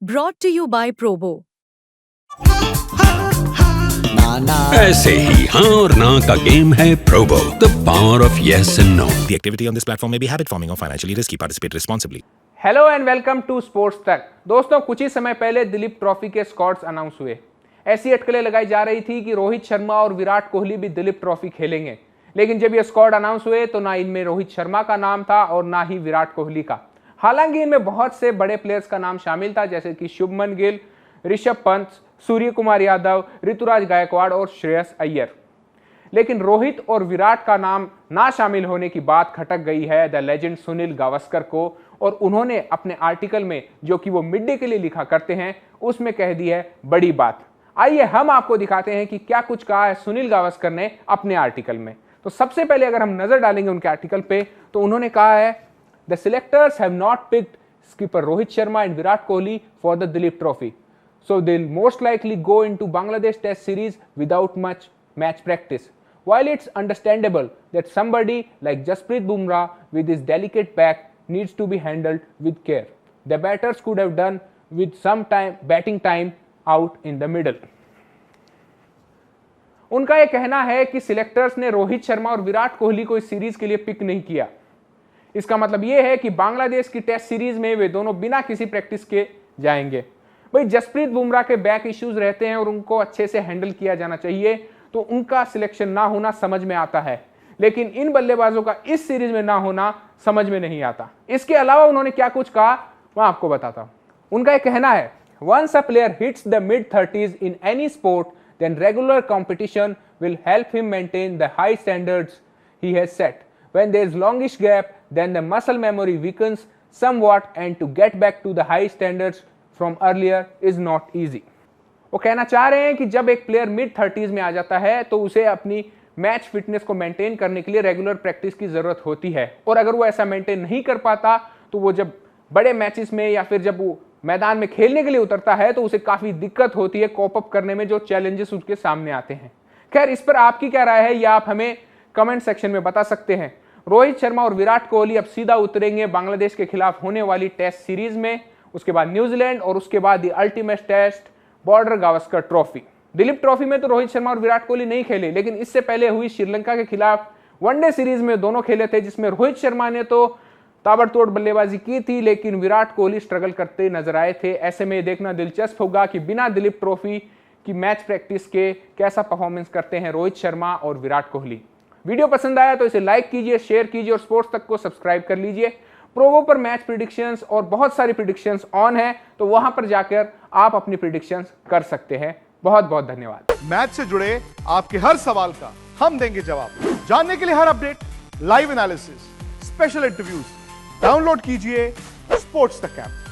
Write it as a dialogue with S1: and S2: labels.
S1: Brought to you by Probo.
S2: ऐसे ही हाँ और ना का गेम है Probo, the power of yes and no.
S3: The activity on this platform may be habit forming or financially risky. Participate responsibly.
S4: Hello and welcome to sports Tak. दोस्तों, कुछ ही समय पहले दिलीप ट्रॉफी के स्क्वाड्स अनाउंस हुए। ऐसी अटकलें लगाई जा रही थी कि रोहित शर्मा और विराट कोहली भी दिलीप ट्रॉफी खेलेंगे, लेकिन जब ये स्क्वाड अनाउंस हुए तो ना इनमें रोहित शर्मा का नाम था और ना ही विराट कोहली का। हालांकि इनमें बहुत से बड़े प्लेयर्स का नाम शामिल था, जैसे कि शुभमन गिल, ऋषभ पंत, सूर्य कुमार यादव, ऋतुराज गायकवाड़ और श्रेयस अय्यर। लेकिन रोहित और विराट का नाम ना शामिल होने की बात खटक गई है द लेजेंड सुनील गावस्कर को, और उन्होंने अपने आर्टिकल में, जो कि वो मिड डे के लिए लिखा करते हैं, उसमें कह दी है बड़ी बात। आइए हम आपको दिखाते हैं कि क्या कुछ कहा है सुनील गावस्कर ने अपने आर्टिकल में। तो सबसे पहले अगर हम नजर डालेंगे उनके आर्टिकल पे, तो उन्होंने कहा है the selectors have not picked skipper Rohit Sharma and Virat Kohli for the Dilip Trophy, so they'll most likely go into Bangladesh Test series without much match practice. While it's understandable that somebody like Jasprit Bumrah with his delicate back needs to be handled with care, the batters could have done with some batting time out in the middle. उनका यह कहना है कि selectors ने रोहित शर्मा और विराट कोहली को इस series के लिए पिक नहीं किया। इसका मतलब यह है कि बांग्लादेश की टेस्ट सीरीज में वे दोनों बिना किसी प्रैक्टिस के जाएंगे। भाई, जसप्रीत बुमराह के बैक इश्यूज रहते हैं और उनको अच्छे से हैंडल किया जाना चाहिए, तो उनका सिलेक्शन ना होना समझ में आता है, लेकिन इन बल्लेबाजों का इस सीरीज में ना होना समझ में नहीं आता। इसके अलावा उन्होंने क्या कुछ कहा मैं आपको बताता हूं। उनका यह कहना है, once a player hits the mid-30s in any sport, then regular competition will help him maintain the high standards he has set. When there is longish gap, then the muscle memory weakens somewhat, and to get back to the high standards from earlier is not easy. वो कहना चाह रहे हैं कि जब एक player mid-30s में आ जाता है तो उसे अपनी मैच फिटनेस को मेंटेन करने के लिए रेगुलर प्रैक्टिस की जरूरत होती है, और अगर वो ऐसा मेंटेन नहीं कर पाता तो वो जब बड़े मैचेस में या फिर जब वो मैदान में खेलने के लिए उतरता है तो उसे काफी दिक्कत होती है कोप अप करने में, जो चैलेंजेस उसके सामने आते हैं। खैर, इस पर आपकी क्या राय है, या आप हमें कमेंट सेक्शन में बता सकते हैं। रोहित शर्मा और विराट कोहली अब सीधा उतरेंगे बांग्लादेश के खिलाफ होने वाली टेस्ट सीरीज में, उसके बाद न्यूजीलैंड और उसके बाद the ultimate test Border Gavaskar trophy. Duleep trophy में तो रोहित शर्मा और विराट कोहली नहीं खेले, लेकिन इससे पहले हुई श्रीलंका के खिलाफ वनडे सीरीज में दोनों खेले थे, जिसमें रोहित शर्मा ने तो ताबड़तोड़ बल्लेबाजी की थी, लेकिन विराट कोहली स्ट्रगल करते नजर आए थे। ऐसे में देखना दिलचस्प होगा कि बिना दिलीप ट्रॉफी की मैच प्रैक्टिस के कैसा परफॉर्मेंस करते हैं रोहित शर्मा और विराट कोहली। वीडियो पसंद आया तो इसे लाइक कीजिए, शेयर कीजिए और स्पोर्ट्स तक को सब्सक्राइब कर लीजिए। प्रोवो पर मैच प्रिडिक्शंस और बहुत सारी प्रिडिक्शंस ऑन है, तो वहां पर जाकर आप अपनी प्रिडिक्शंस कर सकते हैं। बहुत बहुत धन्यवाद।
S5: मैच से जुड़े आपके हर सवाल का हम देंगे जवाब। जानने के लिए हर update, live analysis, special interviews, download कीजिए स्पोर्ट्स तक ऐप।